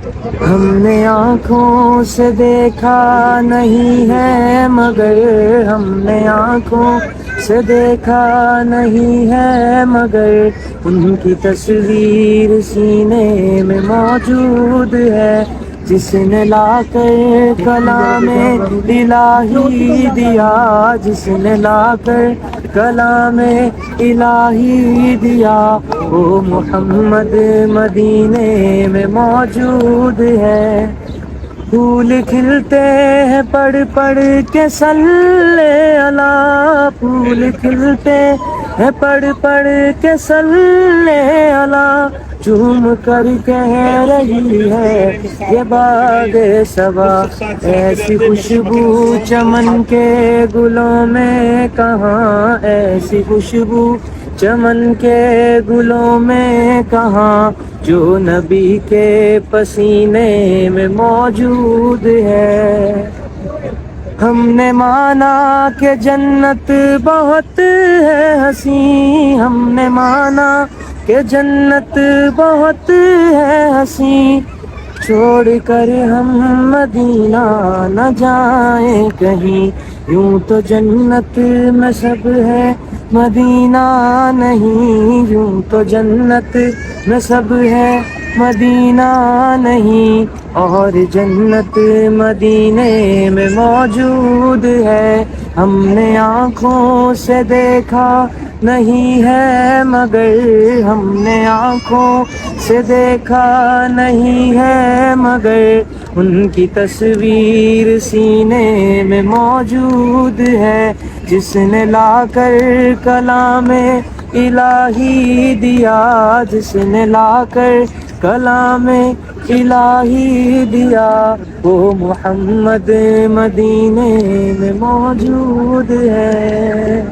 ہم نے آنکھوں سے دیکھا نہیں ہے مگر ہم نے آنکھوں سے دیکھا نہیں ہے مگر ان کی تصویر سینے میں موجود ہے، جس نے لا کر کلام الہی دیا، جس نے لا کر کلام الہی دیا، وہ محمد مدینے میں موجود ہے۔ پھول کھلتے ہیں پڑھ پڑھ کے صلی اللہ، پھول کھلتے ہیں پڑھ پڑھ کے صلی اللہ، چوم کر کہہ رہی ہے یہ باغ صبا، ایسی خوشبو چمن کے گلوں میں کہاں، ایسی خوشبو چمن کے گلوں میں کہاں، جو نبی کے پسینے میں موجود ہے۔ ہم نے مانا کہ جنت بہت ہے حسین، ہم نے مانا کہ جنت بہت ہے حسین، چھوڑ کر ہم مدینہ نہ جائیں کہیں، یوں تو جنت میں سب ہے مدینہ نہیں، یوں تو جنت میں سب ہے مدینہ نہیں، اور جنت مدینے میں موجود ہے۔ ہم نے آنکھوں سے دیکھا نہیں ہے مگر ہم نے آنکھوں سے دیکھا نہیں ہے مگر ان کی تصویر سینے میں موجود ہے، جس نے لا کر کلام الہی دیا، جس نے لا کر کلام الہی دیا، وہ محمد مدینے میں موجود ہے۔